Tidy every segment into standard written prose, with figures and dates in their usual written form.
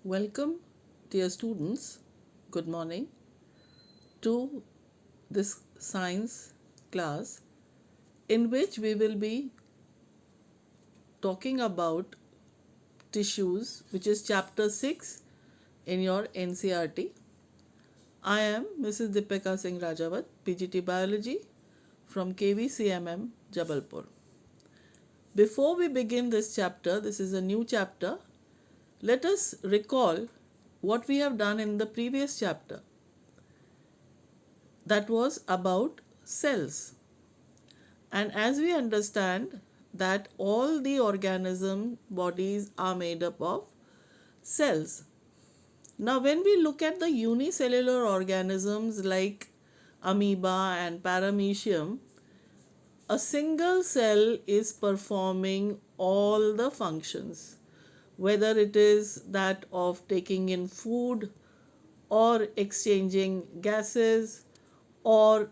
Welcome, dear students. Good morning to this science class in which we will be talking about tissues, which is chapter 6 in your NCRT. I am Mrs. Deepika Singh Rajawat, PGT Biology from KVCMM, Jabalpur. Before we begin this chapter, this is a new chapter, let us recall what we have done in the previous chapter. That was about cells. And as we understand that all the organism bodies are made up of cells. Now when we look at the unicellular organisms like amoeba and paramecium, a single cell is performing all the functions, whether it is that of taking in food or exchanging gases or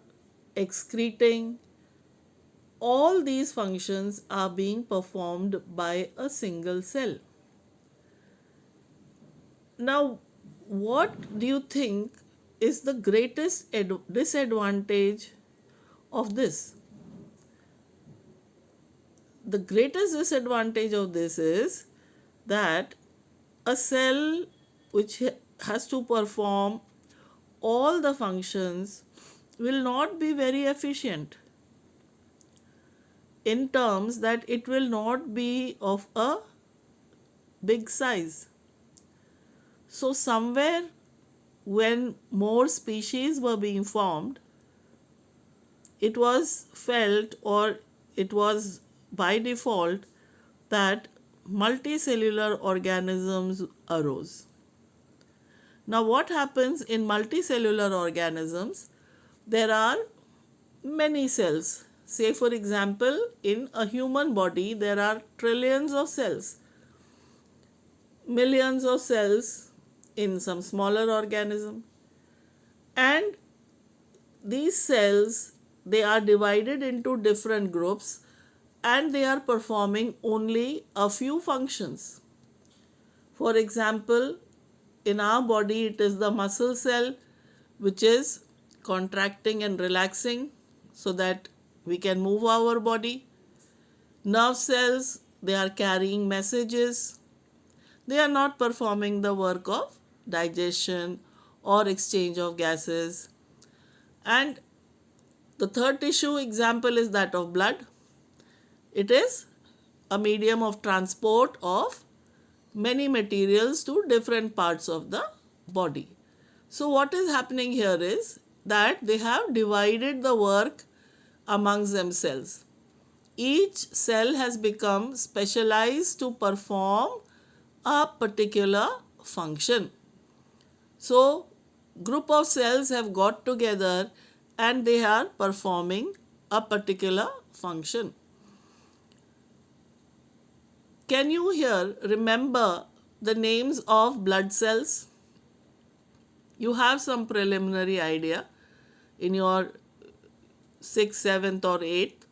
excreting. All these functions are being performed by a single cell. Now, what do you think is the greatest disadvantage of this? The greatest disadvantage of this is that a cell which has to perform all the functions will not be very efficient, in terms that it will not be of a big size. So, somewhere when more species were being formed, it was felt, or it was by default, that multicellular organisms arose. Now, what happens in multicellular organisms? There are many cells. Say, for example, in a human body, there are trillions of cells, millions of cells in some smaller organism, and these cells, they are divided into different groups and they are performing only a few functions. For example, in our body it is the muscle cell which is contracting and relaxing so that we can move our body. Nerve cells, they are carrying messages. They are not performing the work of digestion or exchange of gases. And the third tissue example is that of blood. It is a medium of transport of many materials to different parts of the body. So what is happening here is that they have divided the work amongst themselves. Each cell has become specialized to perform a particular function. So group of cells have got together and they are performing a particular function. Can you here remember the names of blood cells? You have some preliminary idea in your 6th, 7th or 8th.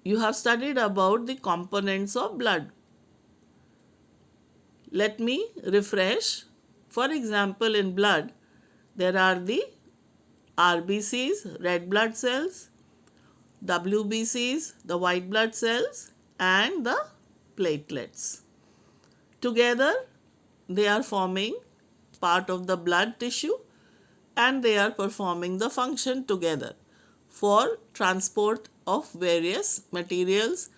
You have studied about the components of blood. Let me refresh. For example, in blood, there are the RBCs, red blood cells, WBCs, the white blood cells, and the platelets. Together, they are forming part of the blood tissue and they are performing the function together for transport of various materials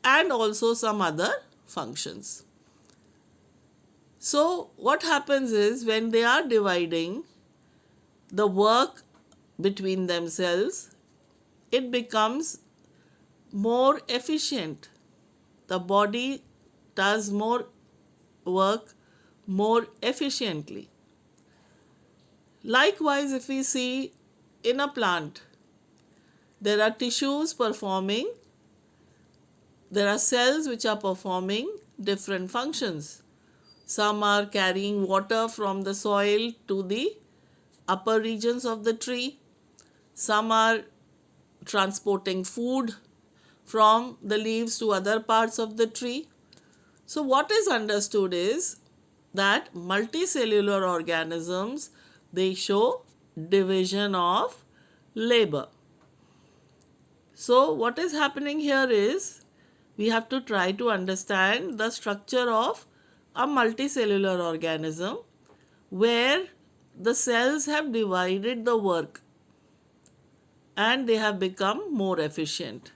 and also some other functions. So, what happens is when they are dividing the work between themselves, it becomes more efficient. The body does more work more efficiently. Likewise, if we see in a plant, there are tissues performing, there are cells which are performing different functions. Some are carrying water from the soil to the upper regions of the tree. Some are transporting food from the leaves to other parts of the tree. So what is understood is that multicellular organisms, they show division of labor. So what is happening here is we have to try to understand the structure of a multicellular organism where the cells have divided the work and they have become more efficient.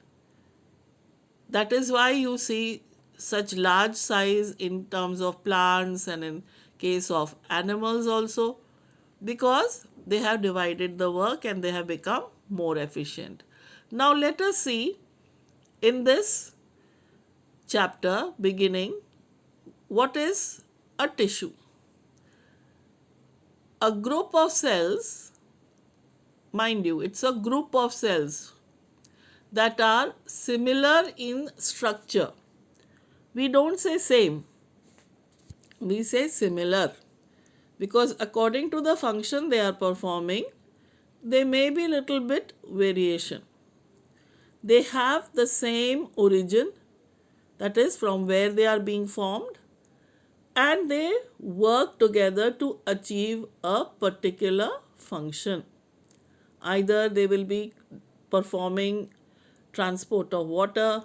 That is why you see such large size in terms of plants and in case of animals also, because they have divided the work and they have become more efficient. Now let us see in this chapter beginning what is a tissue. A group of cells, mind you, it's a group of cells that are similar in structure. We don't say same, we say similar, because according to the function they are performing, there may be little bit variation. They have the same origin, that is from where they are being formed, and they work together to achieve a particular function. Either they will be performing transport of water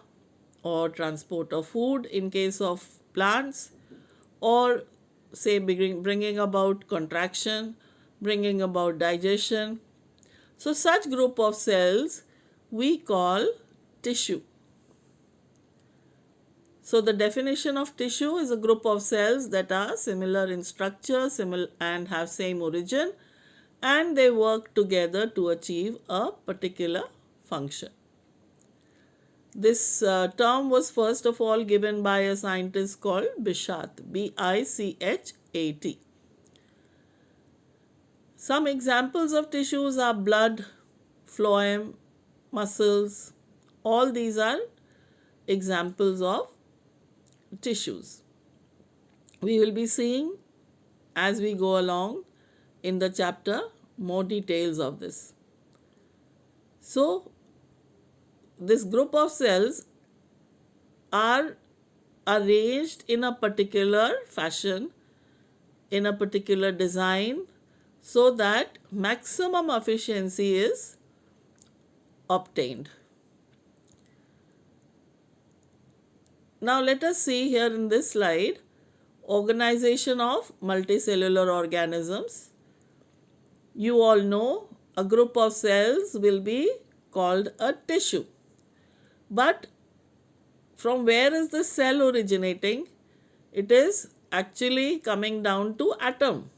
or transport of food in case of plants, or say bringing about contraction, bringing about digestion. So such group of cells we call tissue. So the definition of tissue is a group of cells that are similar in structure, similar and have same origin, and they work together to achieve a particular function. This term was first of all given by a scientist called Bichat, B-I-C-H-A-T. Some examples of tissues are blood, phloem, muscles. All these are examples of tissues. We will be seeing as we go along in the chapter more details of this. So, this group of cells are arranged in a particular fashion, in a particular design, so that maximum efficiency is obtained. Now let us see here in this slide organization of multicellular organisms. You all know a group of cells will be called a tissue. But from where is the cell originating? It is actually coming down to atom.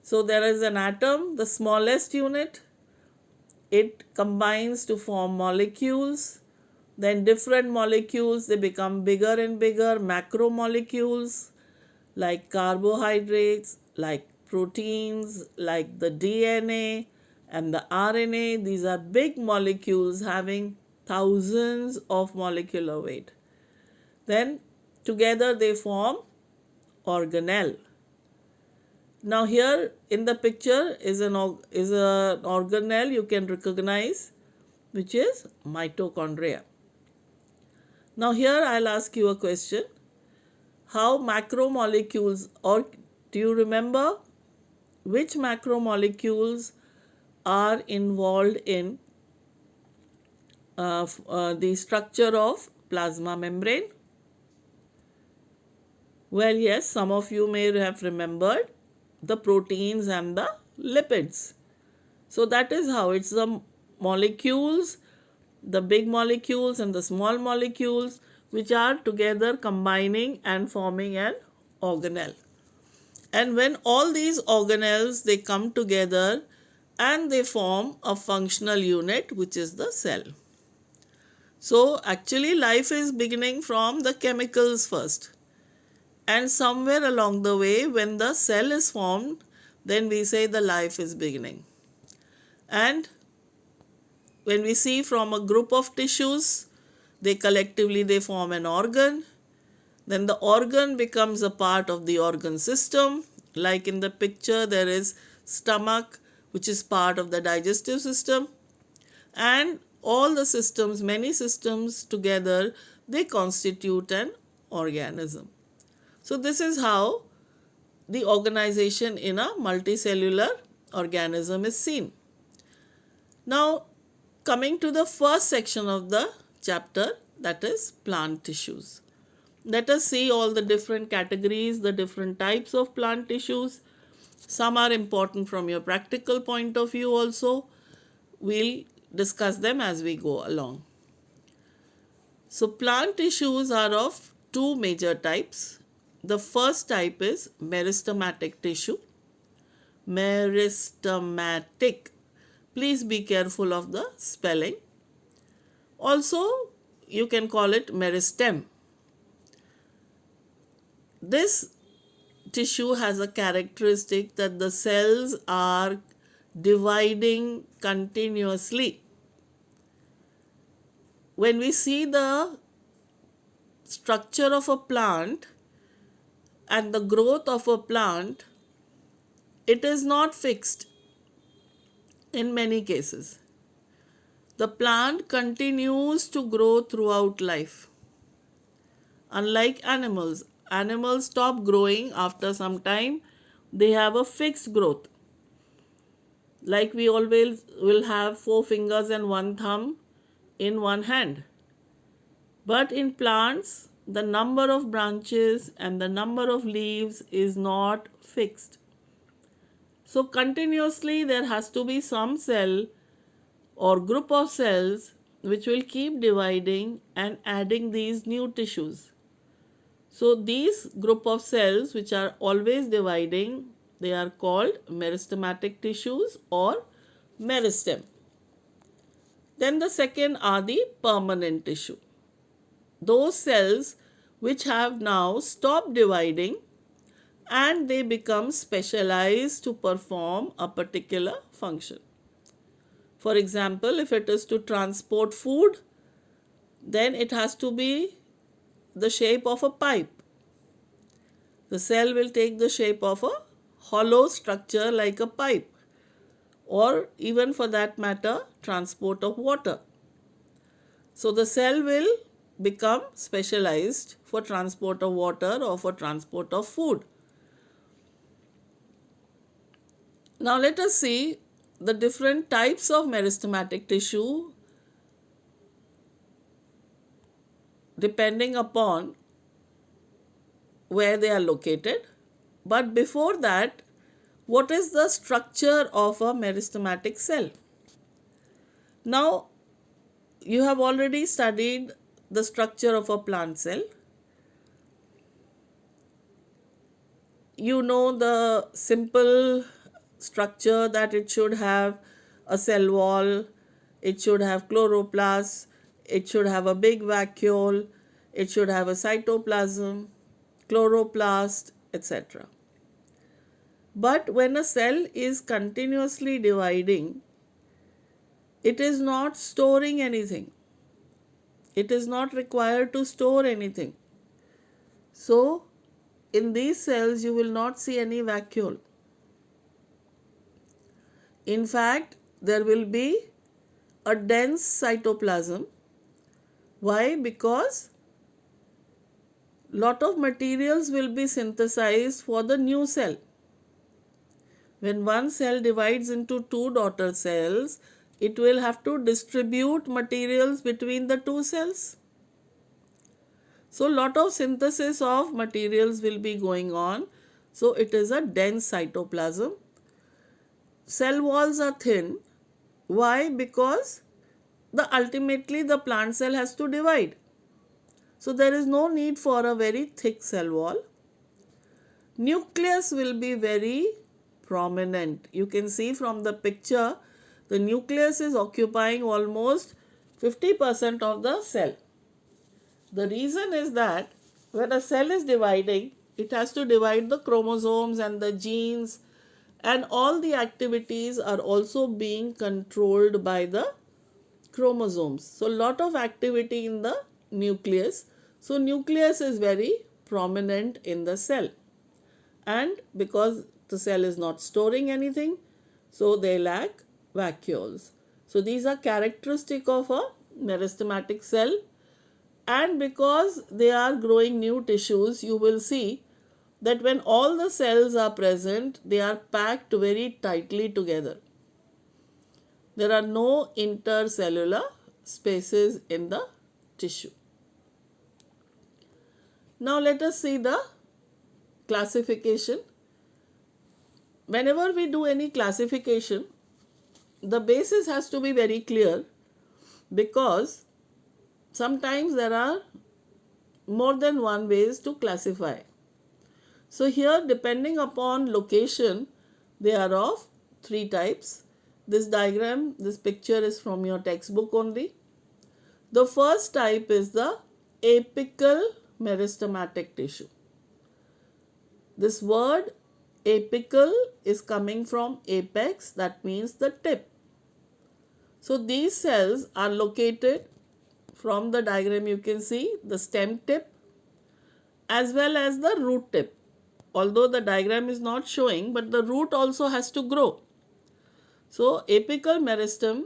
So there is an atom, the smallest unit. It combines to form molecules. Then different molecules, they become bigger and bigger, macromolecules like carbohydrates, like proteins, like the DNA and the RNA. These are big molecules having thousands of molecular weight. Then together they form organelle. Now here in the picture is an organelle you can recognize, which is mitochondria. Now here I'll ask you a question. How macromolecules, or do you remember which macromolecules are involved in the structure of plasma membrane? Well, yes, some of you may have remembered the proteins and the lipids. So that is how it's the molecules, the big molecules and the small molecules, which are together combining and forming an organelle. And when all these organelles, they come together and they form a functional unit, which is the cell. So actually life is beginning from the chemicals first. And somewhere along the way, when the cell is formed, then we say the life is beginning. And when we see from a group of tissues, they collectively they form an organ. Then the organ becomes a part of the organ system. Like in the picture, there is stomach, which is part of the digestive system. And all the systems, many systems together, they constitute an organism. So this is how the organization in a multicellular organism is seen. Now, coming to the first section of the chapter, that is plant tissues. Let us see all the different categories, the different types of plant tissues. Some are important from your practical point of view also. We'll discuss them as we go along. So plant tissues are of two major types. The first type is meristematic tissue. Meristematic. Please be careful of the spelling. Also, you can call it meristem. This tissue has a characteristic that the cells are dividing continuously. When we see the structure of a plant and the growth of a plant, it is not fixed in many cases. The plant continues to grow throughout life. Unlike animals, animals stop growing after some time. They have a fixed growth. Like we always will have 4 fingers and 1 thumb in one hand. But in plants, the number of branches and the number of leaves is not fixed. So continuously there has to be some cell or group of cells which will keep dividing and adding these new tissues. So these group of cells which are always dividing, they are called meristematic tissues or meristem. Then the second are the permanent tissue. Those cells which have now stopped dividing and they become specialized to perform a particular function. For example, if it is to transport food, then it has to be the shape of a pipe. The cell will take the shape of a hollow structure like a pipe, or even for that matter, transport of water. So the cell will become specialized for transport of water or for transport of food. Now let us see the different types of meristematic tissue depending upon where they are located. But before that, what is the structure of a meristematic cell? Now, you have already studied the structure of a plant cell. You know the simple structure that it should have a cell wall, it should have chloroplast, it should have a big vacuole, it should have a cytoplasm, chloroplast, etc. But when a cell is continuously dividing, it is not storing anything. It is not required to store anything. So, in these cells, you will not see any vacuole. In fact, there will be a dense cytoplasm. Why? Because lot of materials will be synthesized for the new cell. When one cell divides into 2 daughter cells, it will have to distribute materials between the 2 cells. So lot of synthesis of materials will be going on. So it is a dense cytoplasm. Cell walls are thin. Why? Because ultimately the plant cell has to divide. So there is no need for a very thick cell wall. Nucleus will be very prominent. You can see from the picture, the nucleus is occupying almost 50% of the cell. The reason is that when a cell is dividing, it has to divide the chromosomes and the genes, and all the activities are also being controlled by the chromosomes. So lot of activity in the nucleus. So nucleus is very prominent in the cell. And because the cell is not storing anything, so they lack vacuoles. So these are characteristic of a meristematic cell. And because they are growing new tissues, you will see that when all the cells are present, they are packed very tightly together. There are no intercellular spaces in the tissue. Now let us see the classification. Whenever we do any classification, the basis has to be very clear, because sometimes there are more than one ways to classify. So here, depending upon location, they are of three types. This diagram, this picture is from your textbook only. The first type is the apical meristematic tissue. This word apical is coming from apex, that means the tip. So these cells are located, from the diagram you can see the stem tip as well as the root tip. Although the diagram is not showing, but the root also has to grow. So apical meristem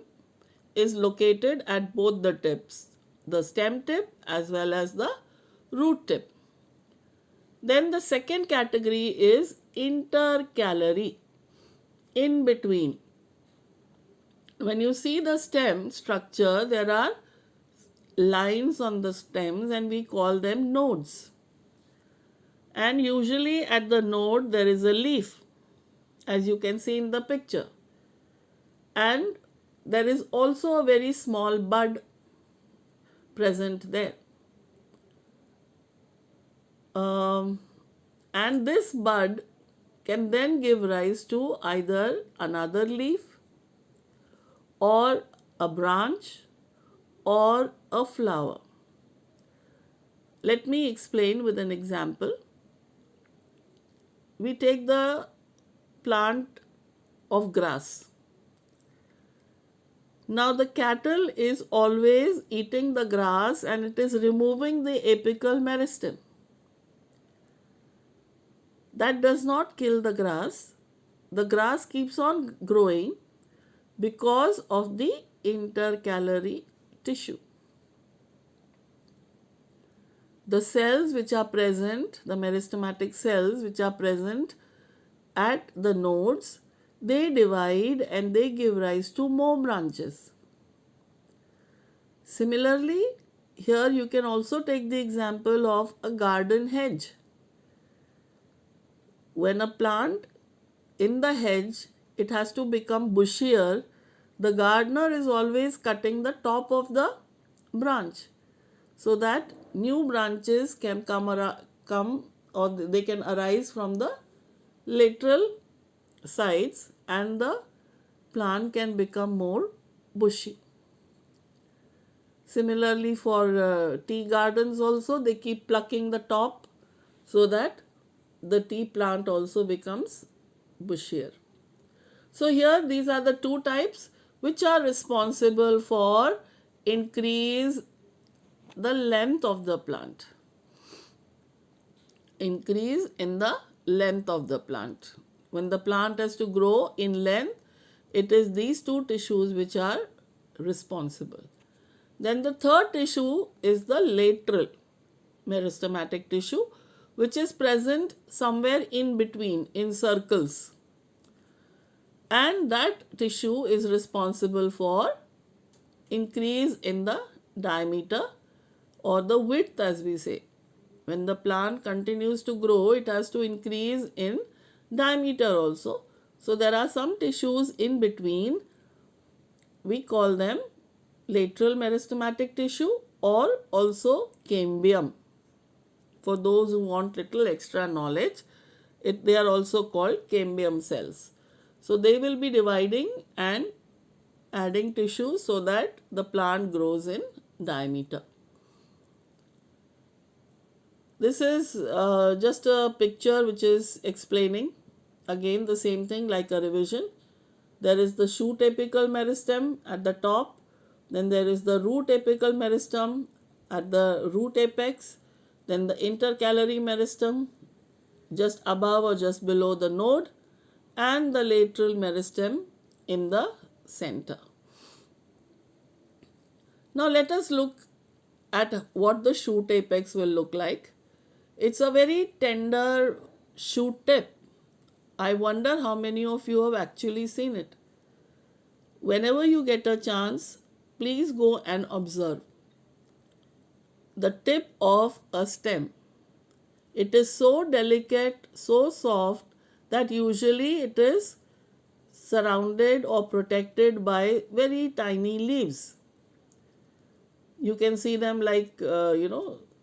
is located at both the tips, the stem tip as well as the root tip. Then the second category is intercalary, in between. When you see the stem structure, there are lines on the stems and we call them nodes. And usually at the node there is a leaf, as you can see in the picture. And there is also a very small bud present there. And this bud can then give rise to either another leaf or a branch or a flower. Let me explain with an example. We take the plant of grass. Now the cattle is always eating the grass and it is removing the apical meristem. That does not kill the grass. The grass keeps on growing because of the intercalary tissue. The cells which are present, the meristematic cells which are present at the nodes, they divide and they give rise to more branches. Similarly, here you can also take the example of a garden hedge. When a plant in the hedge, it has to become bushier, the gardener is always cutting the top of the branch so that new branches can come or they can arise from the lateral sides and the plant can become more bushy. Similarly, for tea gardens also, they keep plucking the top so that the tea plant also becomes bushier. So here these are the two types which are responsible for increase the length of the plant. Increase in the length of the plant. When the plant has to grow in length, it is these two tissues which are responsible. Then the third tissue is the lateral meristematic tissue, which is present somewhere in between in circles. And that tissue is responsible for increase in the diameter or the width, as we say. When the plant continues to grow, it has to increase in diameter also. So there are some tissues in between. We call them lateral meristematic tissue or also cambium. For those who want little extra knowledge, they are also called cambium cells. So they will be dividing and adding tissue so that the plant grows in diameter. This is just a picture which is explaining again the same thing like a revision. There is the shoot apical meristem at the top, then there is the root apical meristem at the root apex, then the intercalary meristem just above or just below the node, and the lateral meristem in the center. Now let us look at what the shoot apex will look like. It's a very tender shoot tip. I wonder how many of you have actually seen it. Whenever you get a chance, please go and observe the tip of a stem. It is so delicate, so soft, that usually it is surrounded or protected by very tiny leaves. You can see them like,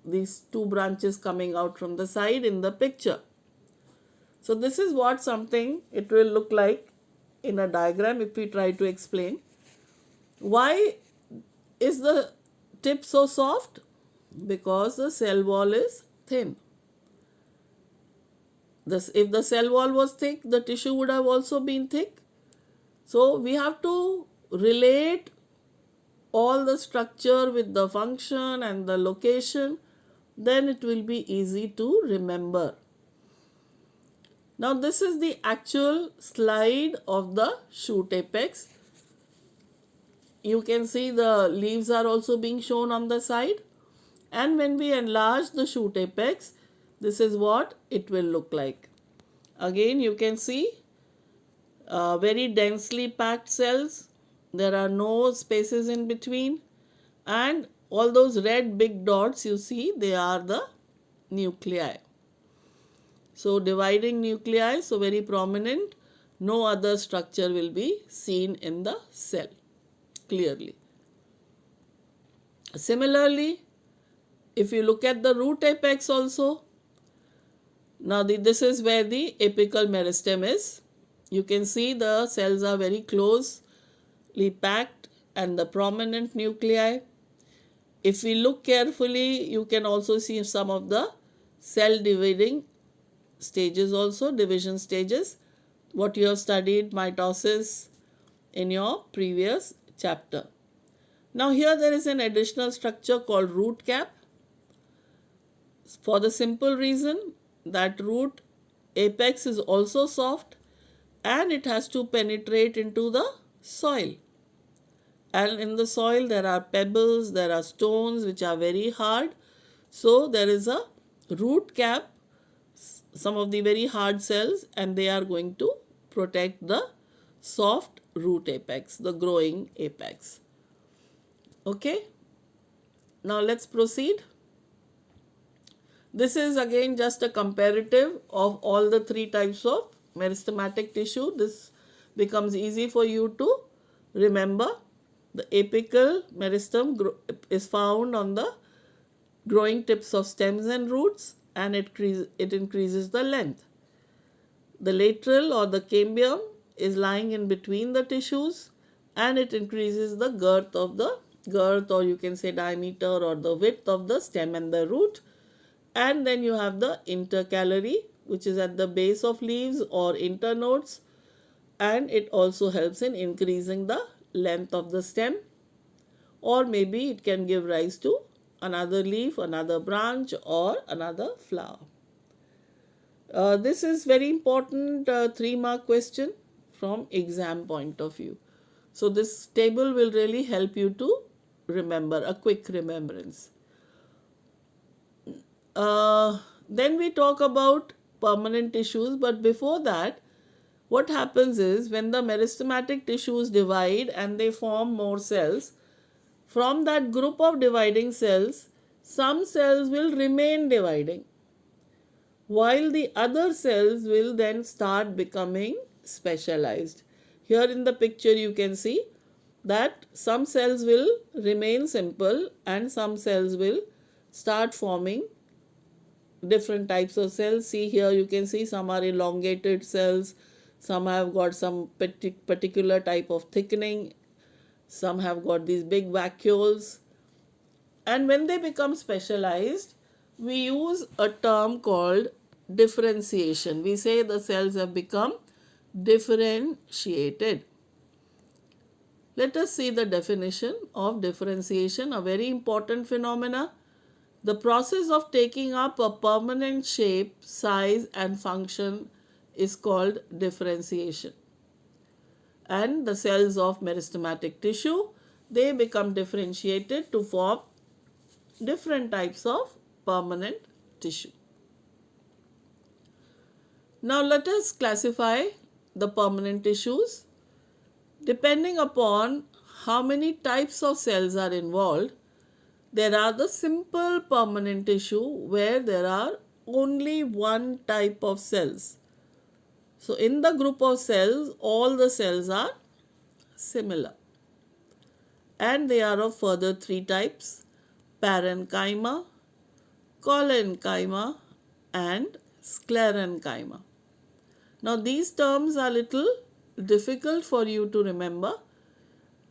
these two branches coming out from the side in the picture. So this is what something it will look like in a diagram if we try to explain. Why is the tip so soft? Because the cell wall is thin. If the cell wall was thick, the tissue would have also been thick. So we have to relate all the structure with the function and the location, then it will be easy to remember. Now this is the actual slide of the shoot apex. You can see the leaves are also being shown on the side, and when we enlarge the shoot apex, this is what it will look like. Again, you can see very densely packed cells. There are no spaces in between, and all those red big dots you see, they are the nuclei. So dividing nuclei, so very prominent, no other structure will be seen in the cell clearly. Similarly, if you look at the root apex also, now this is where the apical meristem is. You can see the cells are very closely packed and the prominent nuclei. If we look carefully, you can also see some of the cell dividing stages also, division stages, what you have studied mitosis in your previous chapter. Now here there is an additional structure called root cap, for the simple reason that root apex is also soft and it has to penetrate into the soil. And in the soil there are pebbles, there are stones which are very hard. So there is a root cap, some of the very hard cells, and they are going to protect the soft root apex, the growing apex. Okay, now let's proceed. This is again just a comparative of all the three types of meristematic tissue. This becomes easy for you to remember. The apical meristem is found on the growing tips of stems and roots, and it increases the length. The lateral or the cambium is lying in between the tissues, and it increases the girth, or you can say diameter or the width of the stem and the root. And then you have the intercalary, which is at the base of leaves or internodes, and it also helps in increasing the length of the stem, or maybe it can give rise to another leaf, another branch, or another flower. This is very important 3-mark question from exam point of view. So this table will really help you to remember, a quick remembrance. Then we talk about permanent tissues, but before that, what happens is when the meristematic tissues divide and they form more cells, from that group of dividing cells, some cells will remain dividing, while the other cells will then start becoming specialized. Here in the picture you can see that some cells will remain simple and some cells will start forming different types of cells. See here, you can see some are elongated cells, some have got some particular type of thickening, some have got these big vacuoles. And when they become specialized, we use a term called differentiation. We say the cells have become differentiated. Let us see the definition of differentiation, a very important phenomena. The process of taking up a permanent shape, size, and function is called differentiation. And the cells of meristematic tissue, they become differentiated to form different types of permanent tissue. Now let us classify the permanent tissues. Depending upon how many types of cells are involved, there are the simple permanent tissue where there are only one type of cells. So in the group of cells, all the cells are similar. And they are of further three types: parenchyma, collenchyma, and sclerenchyma. Now these terms are little difficult for you to remember,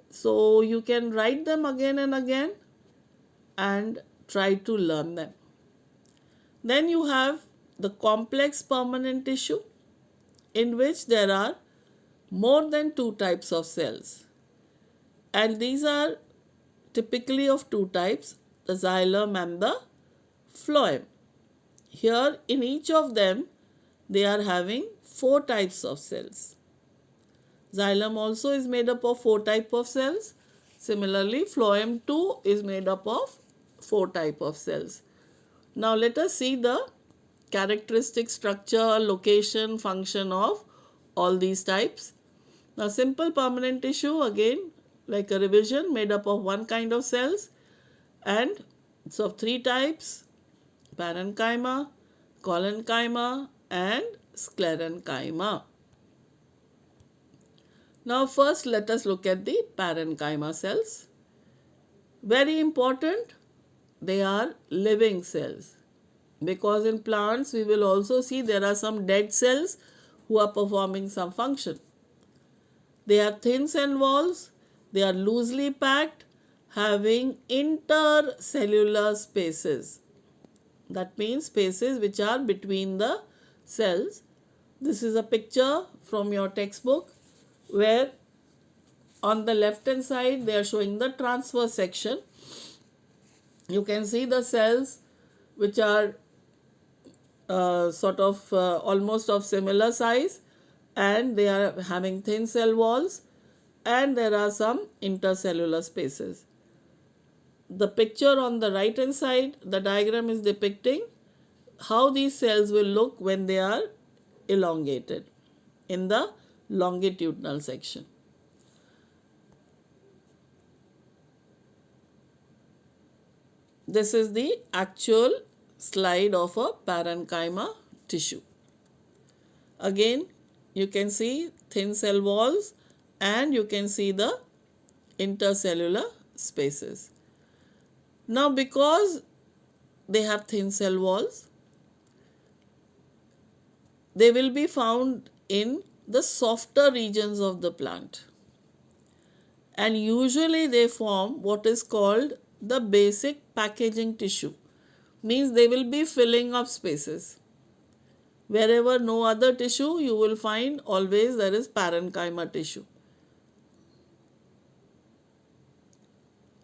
so you can write them again and again and try to learn them. Then you have the complex permanent tissue, in which there are more than two types of cells. And these are typically of two types, the xylem and the phloem. Here in each of them, they are having four types of cells. Xylem also is made up of four types of cells. Similarly, phloem too is made up of four types of cells. Now let us see the characteristic structure, location, function of all these types. Now simple permanent tissue, again like a revision, made up of one kind of cells, and it's of three types: parenchyma, collenchyma, and sclerenchyma. Now first let us look at the parenchyma cells. Very important, they are living cells, because in plants we will also see there are some dead cells who are performing some function. They are thin cell walls, they are loosely packed, having intercellular spaces. That means spaces which are between the cells. This is a picture from your textbook where on the left hand side they are showing the transverse section. You can see the cells which are almost of similar size, and they are having thin cell walls, and there are some intercellular spaces. The picture on the right hand side, the diagram is depicting how these cells will look when they are elongated in the longitudinal section. This is the actual slide of a parenchyma tissue. Again, you can see thin cell walls and you can see the intercellular spaces. Now, because they have thin cell walls, they will be found in the softer regions of the plant. And usually they form what is called the basic packaging tissue. Means they will be filling up spaces. Wherever no other tissue, you will find always there is parenchyma tissue.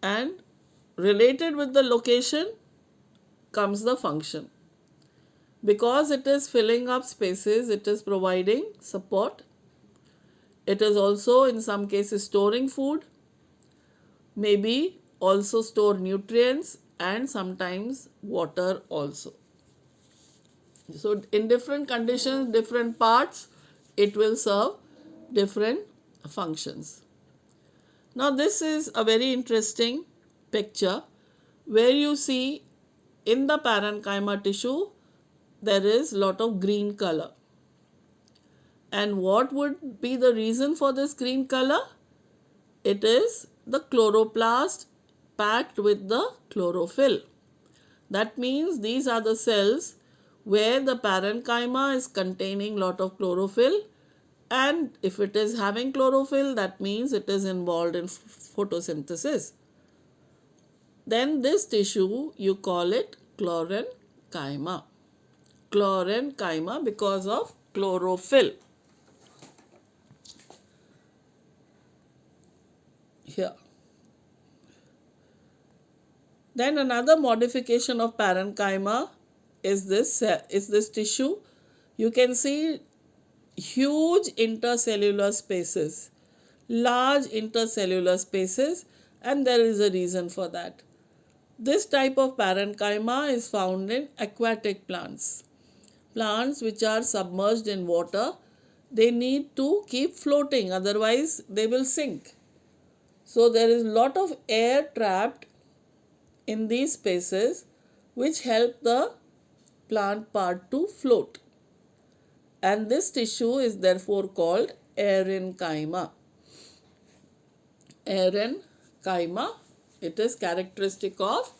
And related with the location comes the function. Because it is filling up spaces, it is providing support. It is also in some cases storing food, maybe also store nutrients and sometimes water also. So in different conditions, different parts, it will serve different functions. Now this is a very interesting picture where you see in the parenchyma tissue there is lot of green color. And what would be the reason for this green color? It is the chloroplast packed with the chlorophyll. That means these are the cells where the parenchyma is containing lot of chlorophyll, and if it is having chlorophyll, that means it is involved in photosynthesis. Then this tissue, you call it chlorenchyma. Chlorenchyma because of chlorophyll. Here. Then another modification of parenchyma is this tissue. You can see huge intercellular spaces, large intercellular spaces, and there is a reason for that. This type of parenchyma is found in aquatic plants. plants which are submerged in water, they need to keep floating, otherwise they will sink. So there is a lot of air trapped in these spaces which help the plant part to float. And this tissue is therefore called aerenchyma. Aerenchyma, it is characteristic of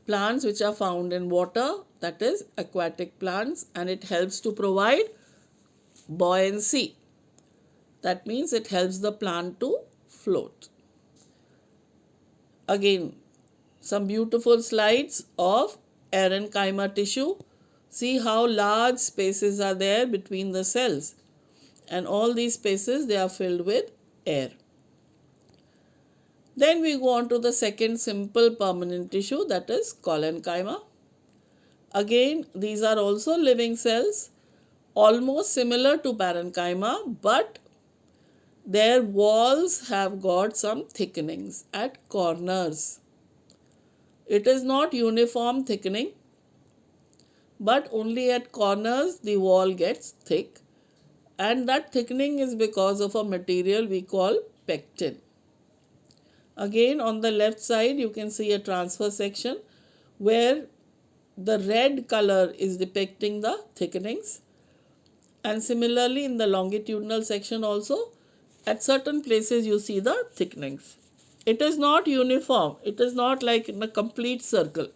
plants which are found in water, that is aquatic plants, and it helps to provide buoyancy. That means it helps the plant to float. Again, some beautiful slides of aerenchyma tissue. See how large spaces are there between the cells, and all these spaces, they are filled with air. Then we go on to the second simple permanent tissue, that is collenchyma. Again, these are also living cells, almost similar to parenchyma, but their walls have got some thickenings at corners. It is not uniform thickening, but only at corners the wall gets thick, and that thickening is because of a material we call pectin. Again, on the left side you can see a transfer section where the red color is depicting the thickenings, and similarly in the longitudinal section also at certain places you see the thickenings. It is not uniform, it is not like in a complete circle,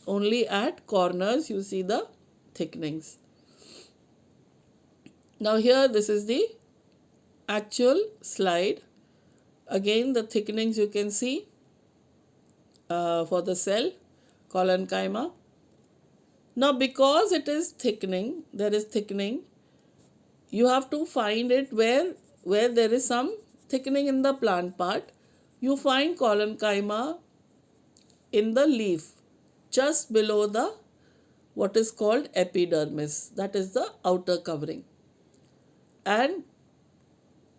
only at corners you see the thickenings. Now here this is the actual slide. Again the thickenings you can see for the cell collenchyma. Now because it is thickening, there is thickening, you have to find it where there is some thickening in the plant part. You find collenchyma in the leaf, just below the what is called epidermis, that is the outer covering. And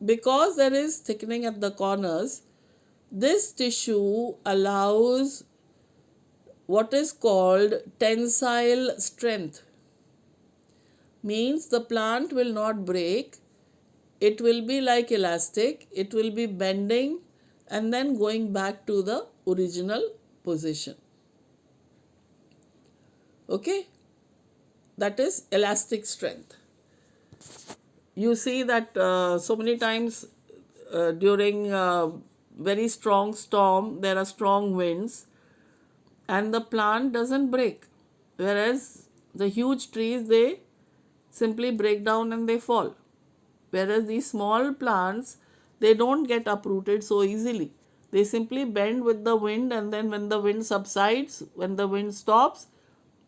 because there is thickening at the corners, this tissue allows what is called tensile strength. Means the plant will not break, it will be like elastic, it will be bending and then going back to the original position. Okay, that is elastic strength. You see that so many times during very strong storm, there are strong winds and the plant doesn't break, whereas the huge trees, they simply break down and they fall. Whereas these small plants, they don't get uprooted so easily. They simply bend with the wind, and then when the wind subsides, when the wind stops,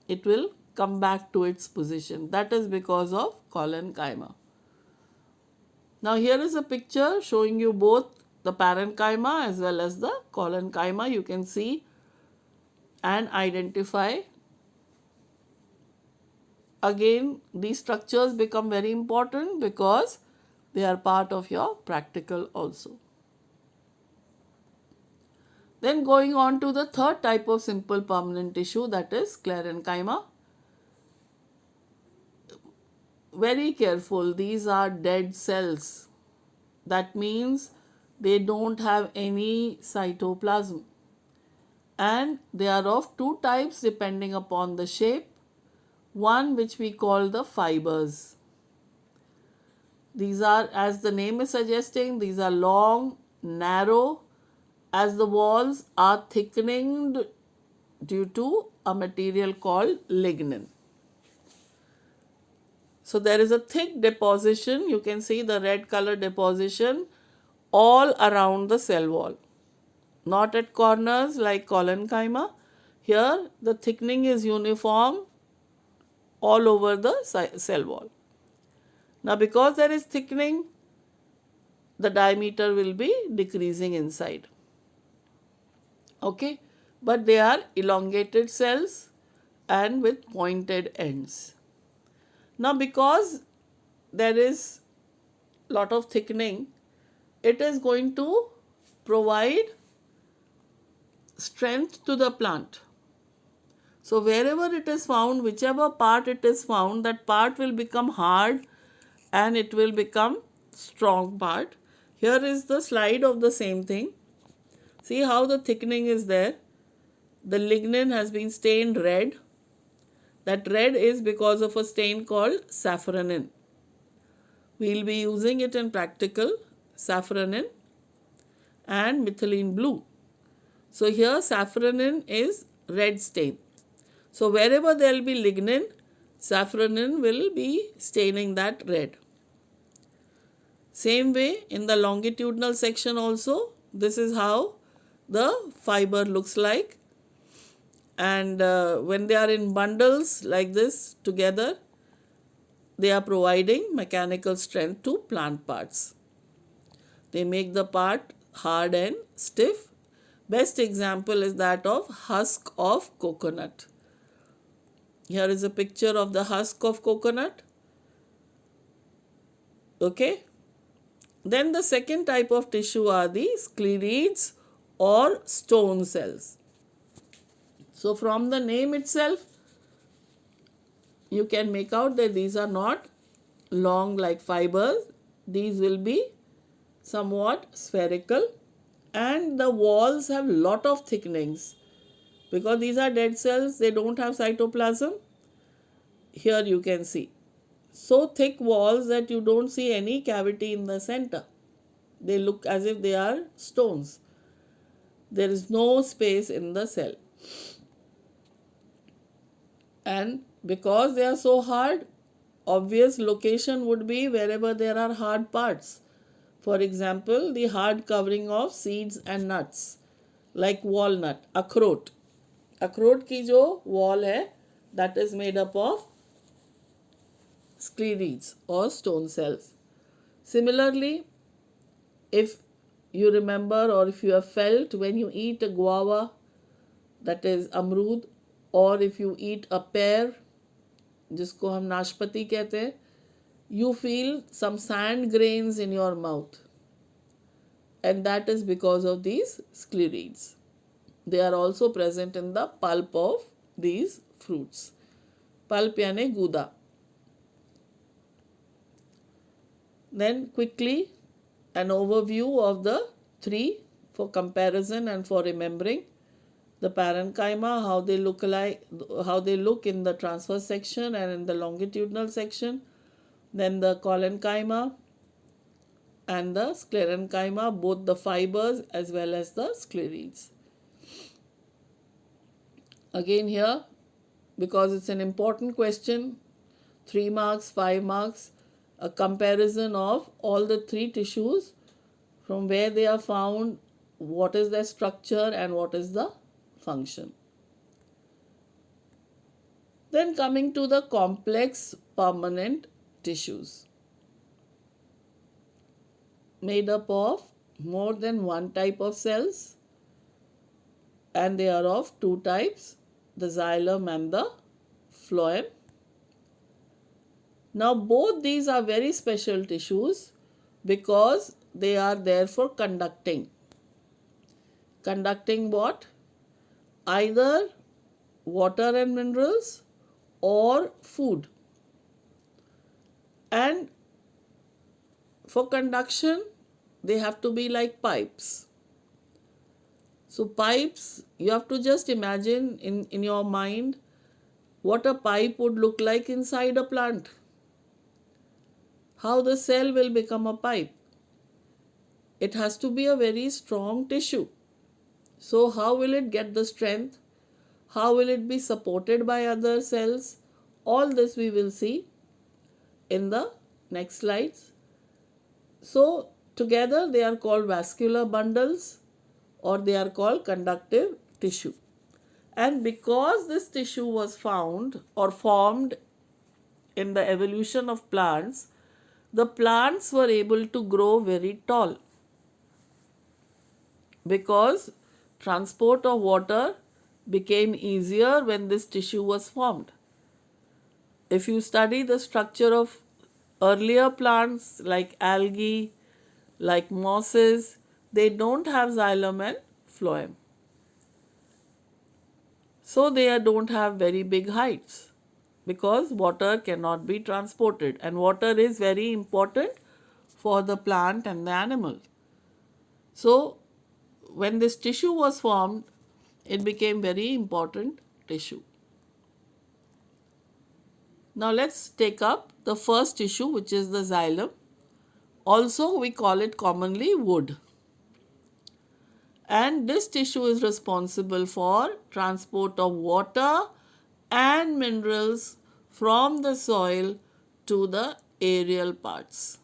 it will come back to its position. That is because of collenchyma. Now here is a picture showing you both the parenchyma as well as the collenchyma. You can see and identify. Again, these structures become very important because they are part of your practical also. Then going on to the third type of simple permanent tissue, that is sclerenchyma. Very careful, these are dead cells. That means they don't have any cytoplasm. And they are of two types depending upon the shape. One which we call the fibers. These are, as the name is suggesting, these are long, narrow, as the walls are thickening due to a material called lignin. So there is a thick deposition, you can see the red color deposition all around the cell wall. Not at corners like collenchyma. Here the thickening is uniform all over the cell wall. Now because there is thickening, the diameter will be decreasing inside. Okay, but they are elongated cells and with pointed ends. Now because there is lot of thickening, it is going to provide strength to the plant. So wherever it is found, whichever part it is found, that part will become hard and it will become strong part. Here is the slide of the same thing. See how the thickening is there. The lignin has been stained red. That red is because of a stain called safranin. We will be using it in practical, safranin and methylene blue. So here safranin is red stain. So wherever there will be lignin, safranin will be staining that red. Same way in the longitudinal section also, this is how the fiber looks like. And when they are in bundles like this together, they are providing mechanical strength to plant parts. They make the part hard and stiff. Best example is that of husk of coconut. Here is a picture of the husk of coconut. Okay. Then the second type of tissue are the sclerids or stone cells. So from the name itself, you can make out that these are not long like fibers. These will be somewhat spherical, and the walls have lot of thickenings. Because these are dead cells, they don't have cytoplasm. Here you can see. So thick walls that you don't see any cavity in the center. They look as if they are stones. There is no space in the cell. And because they are so hard, obvious location would be wherever there are hard parts. For example, the hard covering of seeds and nuts, like walnut, अखरोट. अखरोट की जो wall है, that is made up of sclerids or stone cells. Similarly, if you remember or if you have felt when you eat a guava, that is अमरूद, or if you eat a pear, जिसको हम नाशपाती कहते हैं, you feel some sand grains in your mouth. And that is because of these sclerids. They are also present in the pulp of these fruits. Pulp यानी गूदा. Then quickly an overview of the three for comparison and for remembering. The parenchyma, how they look in the transverse section and in the longitudinal section. Then the collenchyma and the sclerenchyma, both the fibers as well as the sclerids. Again here, because it's an important question, 3 marks, 5 marks, a comparison of all the three tissues, from where they are found, what is their structure and what is the function. Then coming to the complex permanent tissues, made up of more than one type of cells, and they are of two types, the xylem and the phloem. Now both these are very special tissues because they are there for conducting. Conducting what? Either water and minerals or food. And for conduction, they have to be like pipes. So pipes, you have to just imagine in your mind what a pipe would look like inside a plant. How the cell will become a pipe. It has to be a very strong tissue. So how will it get the strength? How will it be supported by other cells? All this we will see in the next slides. So together they are called vascular bundles, or they are called conductive tissue. And because this tissue was found or formed in the evolution of plants, the plants were able to grow very tall because transport of water became easier when this tissue was formed. If you study the structure of earlier plants like algae, like mosses, they don't have xylem and phloem. So they don't have very big heights because water cannot be transported, and water is very important for the plant and the animal. So when this tissue was formed, it became very important tissue. Now let's take up the first tissue, which is the xylem. Also we call it commonly wood. And this tissue is responsible for transport of water and minerals from the soil to the aerial parts.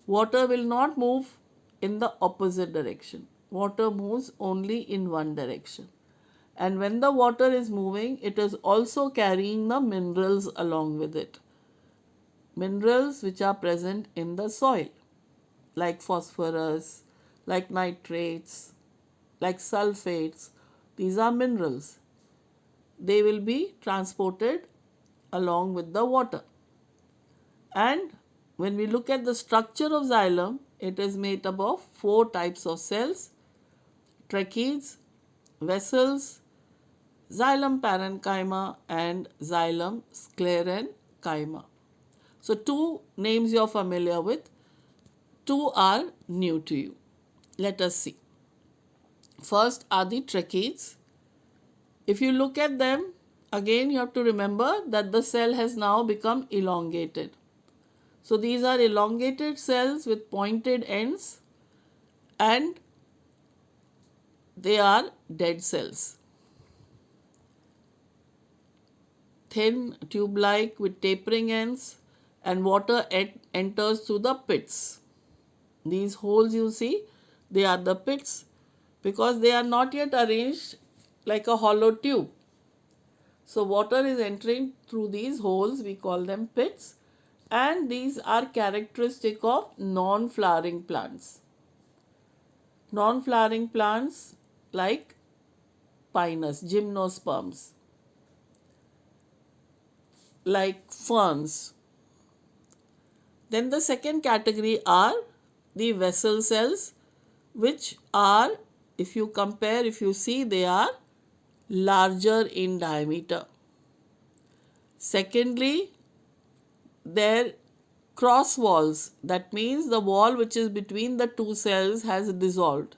Water will not move in the opposite direction. Water moves only in one direction. And when the water is moving, it is also carrying the minerals along with it. Minerals which are present in the soil, like phosphorus, like nitrates, like sulfates. These are minerals. They will be transported along with the water. And when we look at the structure of xylem, it is made up of 4 types of cells: tracheids, vessels, xylem parenchyma, and xylem sclerenchyma. So 2 names you are familiar with, 2 are new to you. Let us see. First are the tracheids. If you look at them, again you have to remember that the cell has now become elongated. So these are elongated cells with pointed ends, and they are dead cells. Thin, tube-like with tapering ends, and water enters through the pits. These holes you see, they are the pits because they are not yet arranged like a hollow tube. So water is entering through these holes, we call them pits, and these are characteristic of non-flowering plants. Non-flowering plants like pinus, gymnosperms, like ferns. Then the second category are the vessel cells, which are, if you compare, if you see, they are larger in diameter. Secondly, their cross walls, that means the wall which is between the two cells has dissolved,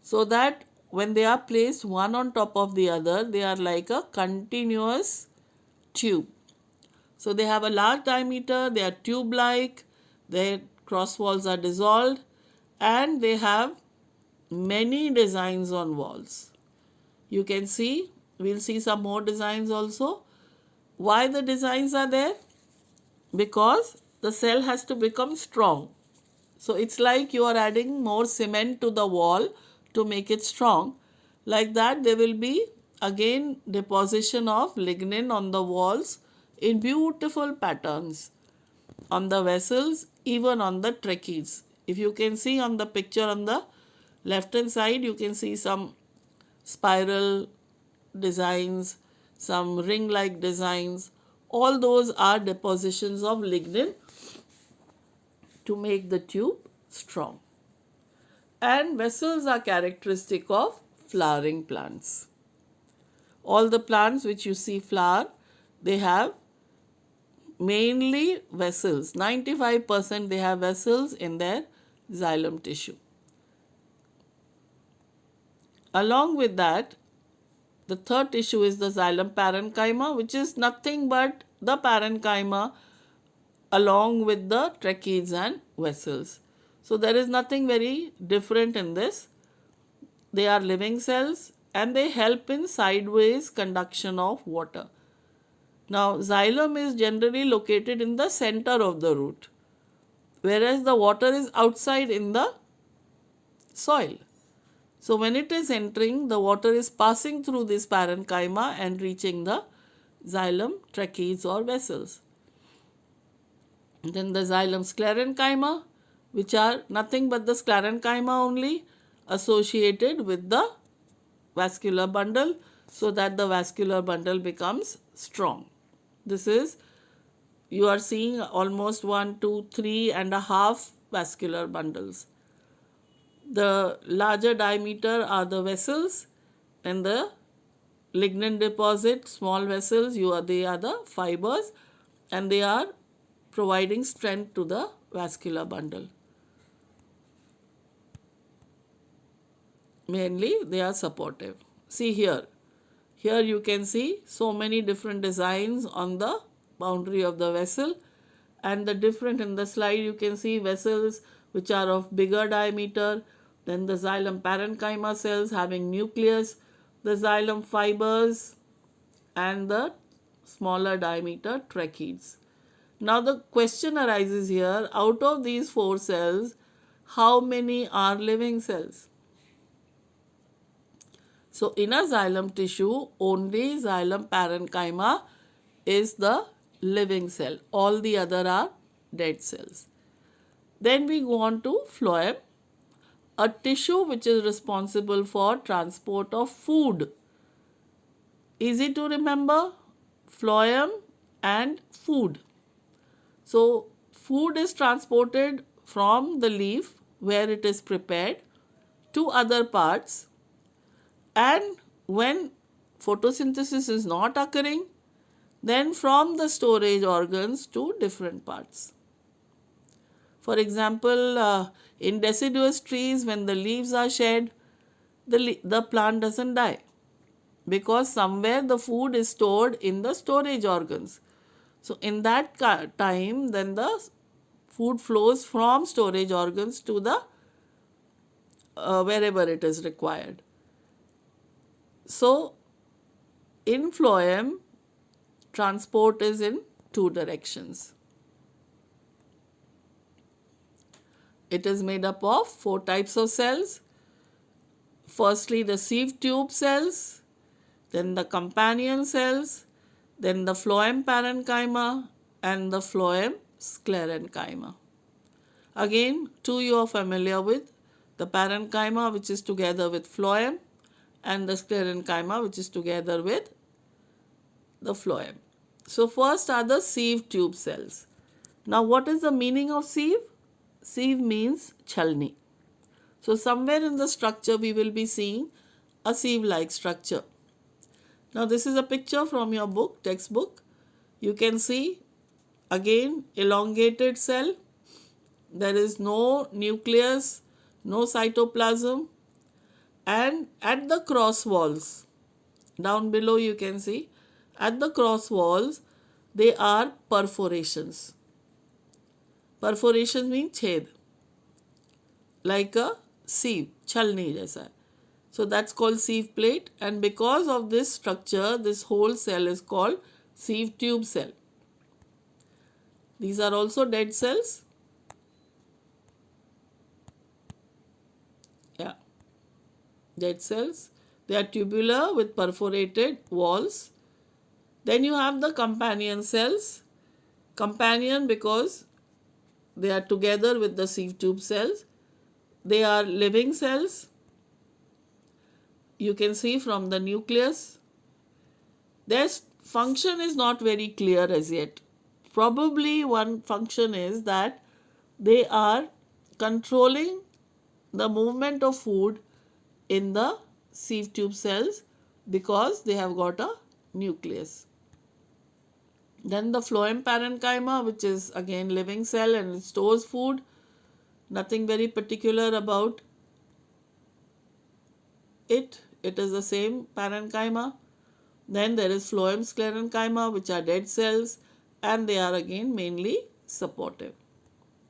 so that when they are placed one on top of the other, they are like a continuous tube. So they have a large diameter, they are tube-like, their cross walls are dissolved, and they have many designs on walls. You can see, we'll see some more designs also. Why the designs are there? Because the cell has to become strong. So it's like you are adding more cement to the wall to make it strong. Like that, there will be again deposition of lignin on the walls in beautiful patterns, on the vessels, even on the tracheids. If you can see on the picture on the left hand side, you can see some spiral designs, some ring-like designs. All those are depositions of lignin to make the tube strong. And vessels are characteristic of flowering plants. All the plants which you see flower, they have mainly vessels. 95% they have vessels in their xylem tissue. Along with that, the third tissue is the xylem parenchyma, which is nothing but the parenchyma along with the tracheids and vessels. So there is nothing very different in this. They are living cells and they help in sideways conduction of water. Now, xylem is generally located in the center of the root, whereas the water is outside in the soil. So when it is entering, the water is passing through this parenchyma and reaching the xylem, tracheids or vessels. And then the xylem sclerenchyma, which are nothing but the sclerenchyma only associated with the vascular bundle, so that the vascular bundle becomes strong. This is, you are seeing almost 1, 2, 3.5 vascular bundles. The larger diameter are the vessels, and the lignin deposit, small vessels, they are the fibers, and they are providing strength to the vascular bundle. Mainly they are supportive. See here. Here you can see so many different designs on the boundary of the vessel, and the different in the slide you can see vessels which are of bigger diameter, then the xylem parenchyma cells having nucleus, the xylem fibers, and the smaller diameter tracheids. Now the question arises here, out of these 4 cells, how many are living cells? So in a xylem tissue, only xylem parenchyma is the living cell. All the other are dead cells. Then we go on to phloem, a tissue which is responsible for transport of food. Easy to remember, phloem and food. So food is transported from the leaf where it is prepared to other parts, and when photosynthesis is not occurring, then from the storage organs to different parts. For example, in deciduous trees, when the leaves are shed, the plant doesn't die because somewhere the food is stored in the storage organs. So in that time, then the food flows from storage organs to the wherever it is required. So in phloem, transport is in 2 directions. It is made up of 4 types of cells. Firstly, the sieve tube cells, then the companion cells, then the phloem parenchyma, and the phloem sclerenchyma. Again, 2 you are familiar with, the parenchyma which is together with phloem, and the sclerenchyma which is together with the phloem. So first are the sieve tube cells. Now what is the meaning of sieve? Sieve means chalni. So somewhere in the structure we will be seeing a sieve-like structure. Now this is a picture from your book, textbook. You can see again elongated cell. There is no nucleus, no cytoplasm, and at the cross walls, down below you can see, at the cross walls they are perforations. Perforations mean ched, like a sieve, chalni jaisa. So that's called sieve plate, and because of this structure, this whole cell is called sieve tube cell. These are also dead cells. Yeah, dead cells. They are tubular with perforated walls. Then you have the companion cells. Companion because they are together with the sieve tube cells. They are living cells. You can see from the nucleus. Their function is not very clear as yet. Probably one function is that they are controlling the movement of food in the sieve tube cells because they have got a nucleus. Then the phloem parenchyma, which is again living cell and it stores food. Nothing very particular about it. It is the same parenchyma. Then there is phloem sclerenchyma, which are dead cells, and they are again mainly supportive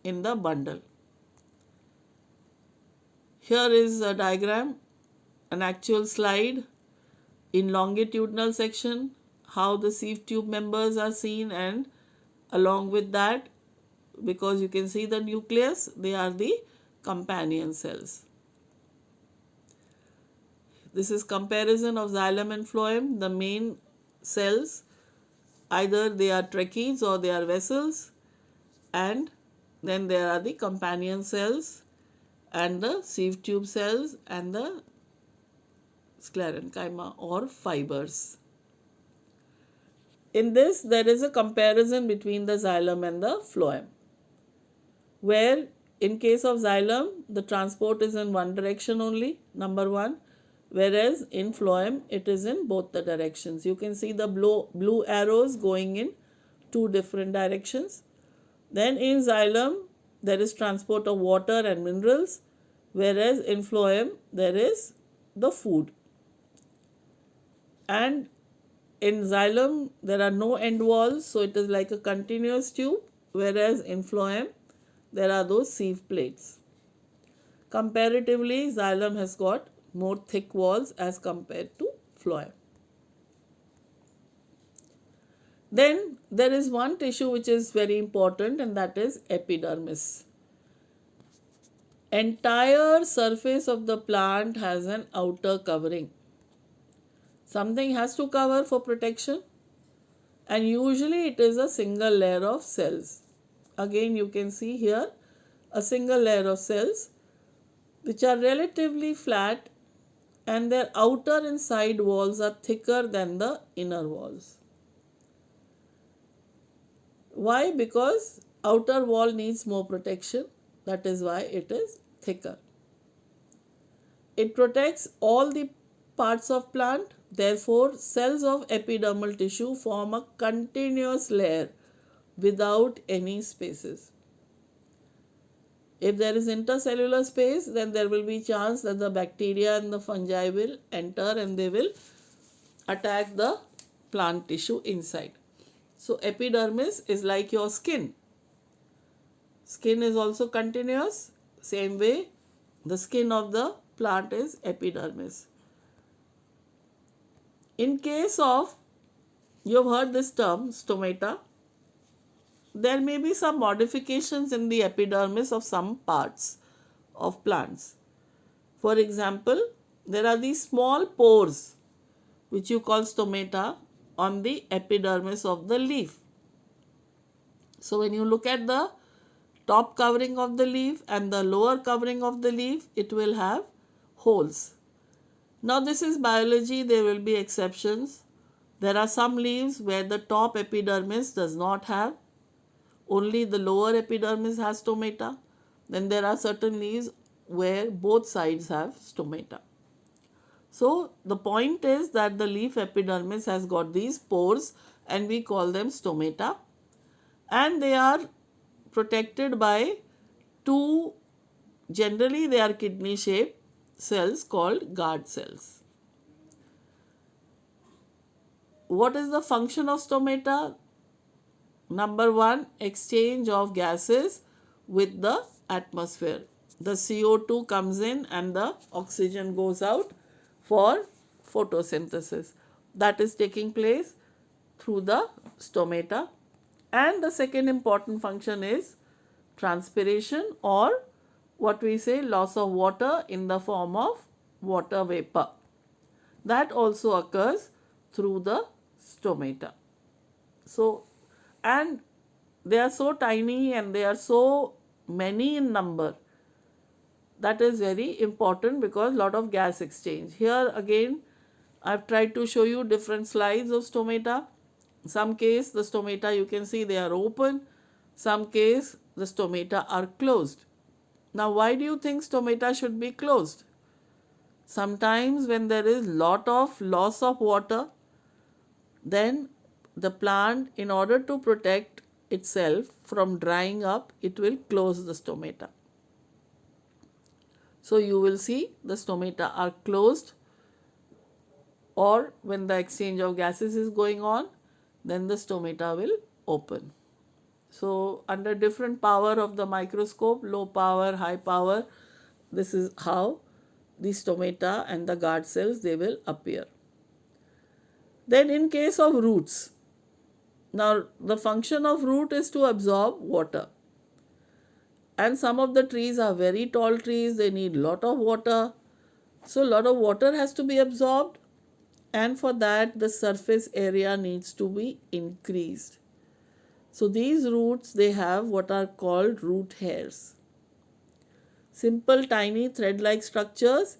in the bundle. Here is a diagram, an actual slide in longitudinal section, how the sieve tube members are seen, and along with that, because you can see the nucleus, they are the companion cells. This is comparison of xylem and phloem. The main cells, either they are tracheids or they are vessels, and then there are the companion cells and the sieve tube cells and the sclerenchyma or fibers. In this, there is a comparison between the xylem and the phloem, where in case of xylem, the transport is in one direction only, number 1. whereas in phloem it is in both the directions. You can see the blue arrows going in two different directions. Then in xylem there is transport of water and minerals, whereas in phloem there is the food. And in xylem there are no end walls, so it is like a continuous tube, whereas in phloem there are those sieve plates. Comparatively, xylem has got more thick walls as compared to phloem. Then there is one tissue which is very important, and that is epidermis. Entire surface of the plant has an outer covering. Something has to cover for protection, and usually it is a single layer of cells. Again, you can see here a single layer of cells which are relatively flat, and their outer and side walls are thicker than the inner walls. Why? Because outer wall needs more protection. That is why it is thicker. It protects all the parts of plant. Therefore, cells of epidermal tissue form a continuous layer without any spaces. If there is intercellular space, then there will be chance that the bacteria and the fungi will enter and they will attack the plant tissue inside. So epidermis is like your skin. Skin is also continuous. Same way, the skin of the plant is epidermis. In case of, you have heard this term, stomata, there may be some modifications in the epidermis of some parts of plants. For example, there are these small pores which you call stomata on the epidermis of the leaf. So when you look at the top covering of the leaf and the lower covering of the leaf, it will have holes. Now this is biology, there will be exceptions. There are some leaves where the top epidermis does not have, only the lower epidermis has stomata. Then there are certain leaves where both sides have stomata. So the point is that the leaf epidermis has got these pores and we call them stomata, and they are protected by two, generally they are kidney shaped cells called guard cells. What is the function of stomata? Number one, exchange of gases with the atmosphere. The CO2 comes in and the oxygen goes out for photosynthesis. That is taking place through the stomata. And the second important function is transpiration, or what we say loss of water in the form of water vapor. That also occurs through the stomata. So, and they are so tiny and they are so many in number. That is very important because lot of gas exchange. Here again, I've tried to show you different slides of stomata. Some case the stomata you can see they are open. Some case the stomata are closed. Now why do you think stomata should be closed? Sometimes when there is lot of loss of water, then the plant, in order to protect itself from drying up, it will close the stomata. So you will see the stomata are closed, or when the exchange of gases is going on, then the stomata will open. So under different power of the microscope, low power, high power, this is how the stomata and the guard cells, they will appear. Then in case of roots, now the function of root is to absorb water. And some of the trees are very tall trees, they need lot of water. So lot of water has to be absorbed, and for that the surface area needs to be increased. So these roots, they have what are called root hairs. Simple tiny thread-like structures,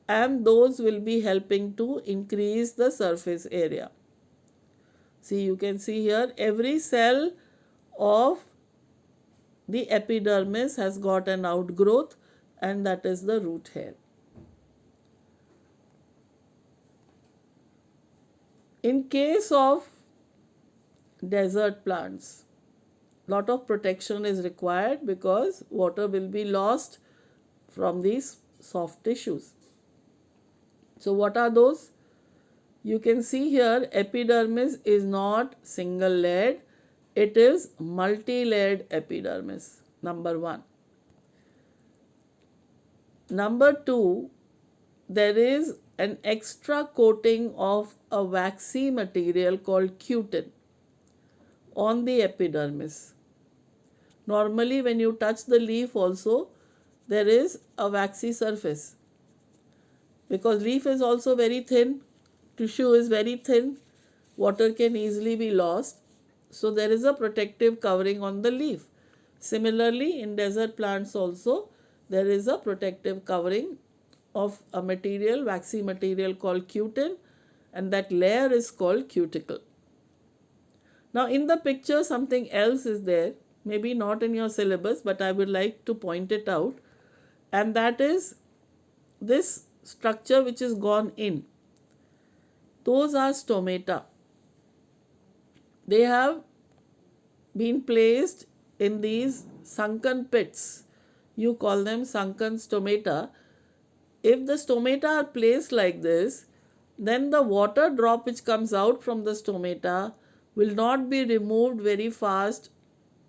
and those will be helping to increase the surface area. See, you can see here every cell of the epidermis has got an outgrowth, and that is the root hair. In case of desert plants, lot of protection is required because water will be lost from these soft tissues. So what are those? You can see here epidermis is not single layered, it is multi-layered epidermis, number one. Number two, there is an extra coating of a waxy material called cutin on the epidermis. Normally when you touch the leaf also, there is a waxy surface because leaf is also very thin, tissue is very thin, water can easily be lost. So there is a protective covering on the leaf. Similarly, in desert plants also, there is a protective covering of a material, waxy material called cutin, and that layer is called cuticle. Now in the picture something else is there, maybe not in your syllabus, but I would like to point it out, and that is this structure which is gone in. Those are stomata. They have been placed in these sunken pits. You call them sunken stomata. If the stomata are placed like this, then the water drop which comes out from the stomata will not be removed very fast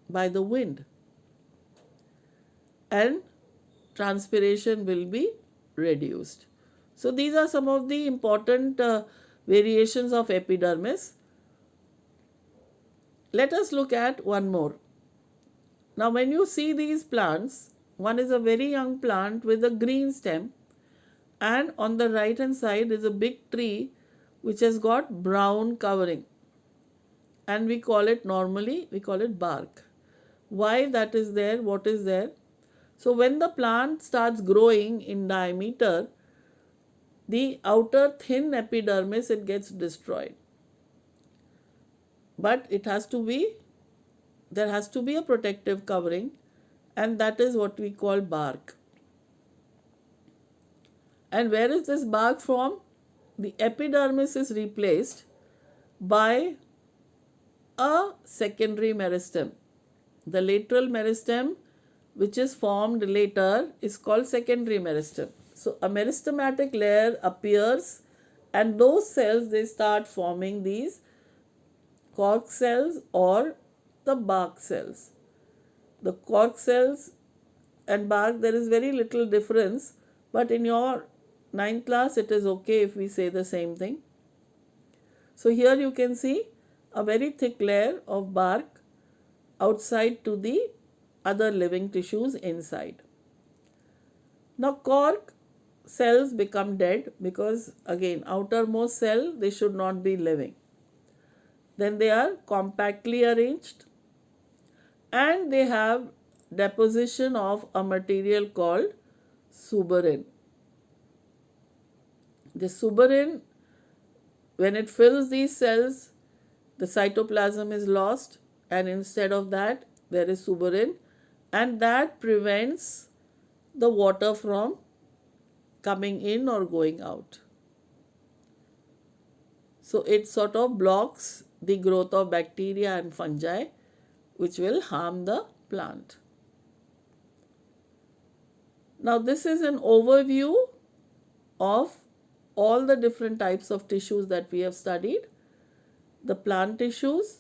by the wind, and transpiration will be reduced. So these are some of the important variations of epidermis. Let us look at one more. Now when you see these plants, one is a very young plant with a green stem, and on the right hand side is a big tree which has got brown covering, and we call it bark. Why that is there? What is there? So when the plant starts growing in diameter, the outer thin epidermis, it gets destroyed. But there has to be a protective covering, and that is what we call bark. And where is this bark from? The epidermis is replaced by a secondary meristem. The lateral meristem, which is formed later, is called secondary meristem. So a meristematic layer appears, and those cells, they start forming these cork cells or the bark cells. The cork cells and bark, there is very little difference, but in your 9th class it is okay if we say the same thing. So here you can see a very thick layer of bark outside to the other living tissues inside. Now cork cells become dead because again outermost cell, they should not be living. Then they are compactly arranged, and they have deposition of a material called suberin. The suberin, when it fills these cells, the cytoplasm is lost, and instead of that there is suberin, and that prevents the water from coming in or going out. So it sort of blocks the growth of bacteria and fungi which will harm the plant. Now this is an overview of all the different types of tissues that we have studied. The plant tissues,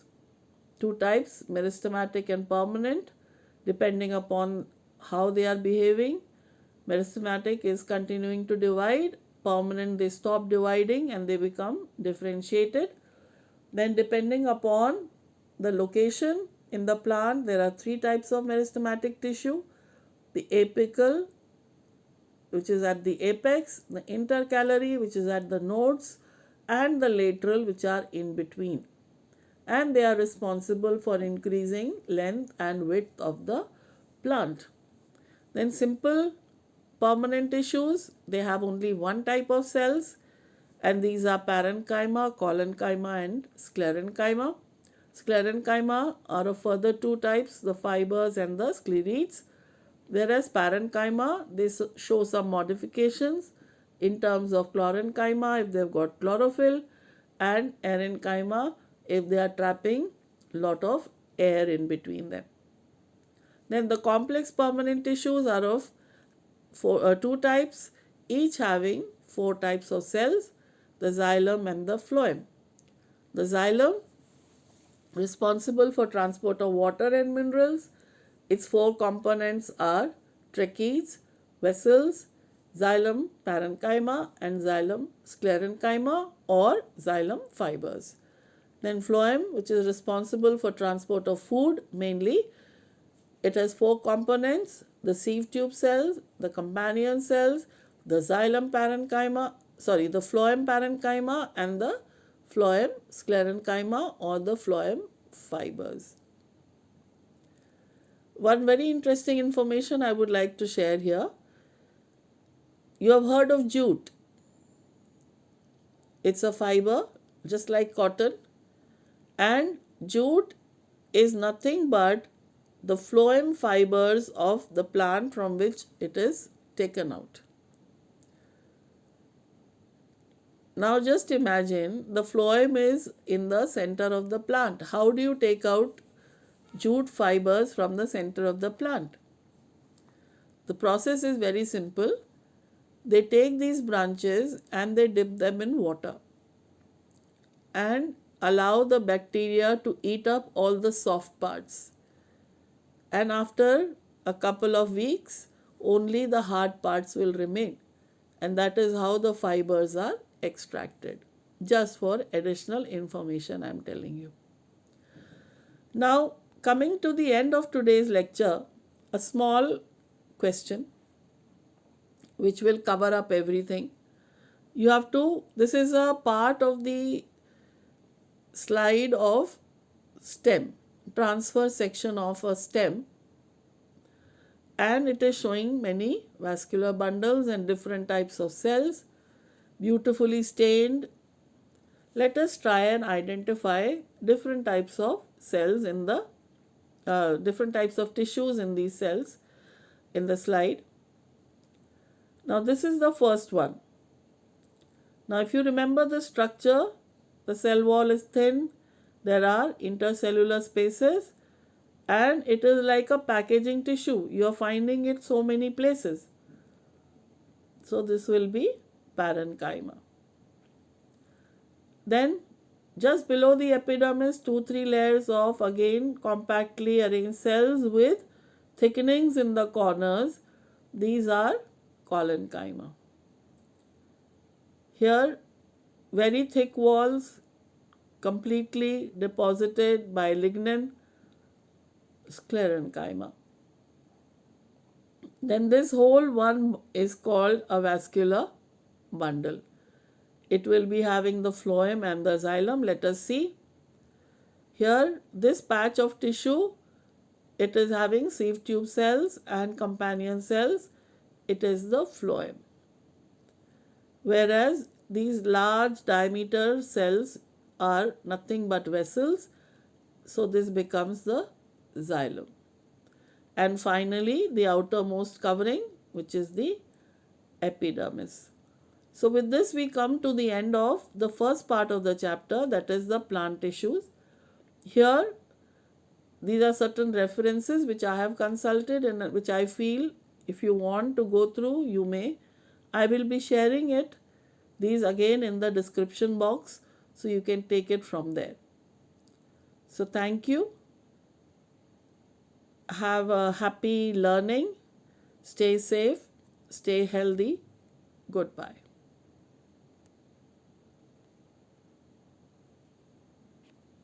two types, meristematic and permanent, depending upon how they are behaving. Meristematic is continuing to divide, permanent they stop dividing and they become differentiated. Then depending upon the location in the plant, there are three types of meristematic tissue: the apical, which is at the apex, the intercalary, which is at the nodes, and the lateral, which are in between. And they are responsible for increasing length and width of the plant. Then simple permanent tissues, they have only one type of cells, and these are parenchyma, collenchyma, and sclerenchyma. Sclerenchyma are of further two types, the fibers and the sclerites, whereas parenchyma, they show some modifications in terms of chlorenchyma if they've got chlorophyll, and parenchyma if they are trapping lot of air in between them. Then the complex permanent tissues are of two types, each having four types of cells, the xylem and the phloem. The xylem, responsible for transport of water and minerals. Its four components are trachees, vessels, xylem parenchyma and xylem sclerenchyma or xylem fibers. Then phloem, which is responsible for transport of food mainly. It has four components, the sieve tube cells, the companion cells, the phloem parenchyma and the phloem sclerenchyma or the phloem fibers. One very interesting information I would like to share here. You have heard of jute. It's a fiber just like cotton, and jute is nothing but the phloem fibers of the plant from which it is taken out. Now just imagine the phloem is in the center of the plant. How do you take out jute fibers from the center of the plant? The process is very simple. They take these branches and they dip them in water and allow the bacteria to eat up all the soft parts. And after a couple of weeks, only the hard parts will remain. And that is how the fibers are extracted. Just for additional information, I am telling you. Now, coming to the end of today's lecture, a small question which will cover up everything. You have to, this is a part of the slide of stem, transfer section of a stem, and it is showing many vascular bundles and different types of cells, beautifully stained. Let us try and identify different types of cells in the different types of tissues in these cells in the slide. Now this is the first one. Now if you remember the structure, the cell wall is thin, there are intercellular spaces, and it is like a packaging tissue. You are finding it so many places. So this will be parenchyma. Then just below the epidermis, 2-3 layers of again compactly arranged cells with thickenings in the corners. These are collenchyma. Here very thick walls completely deposited by lignin, sclerenchyma. Then this whole one is called a vascular bundle. It will be having the phloem and the xylem. Let us see. Here, this patch of tissue, it is having sieve tube cells and companion cells. It is the phloem. Whereas these large diameter cells are nothing but vessels. So this becomes the xylem. And finally, the outermost covering, which is the epidermis. So with this, we come to the end of the first part of the chapter, that is the plant tissues. Here, these are certain references which I have consulted and which I feel if you want to go through, you may. I will be sharing these again in the description box, so you can take it from there. So thank you. Have a happy learning. Stay safe. Stay healthy. Goodbye.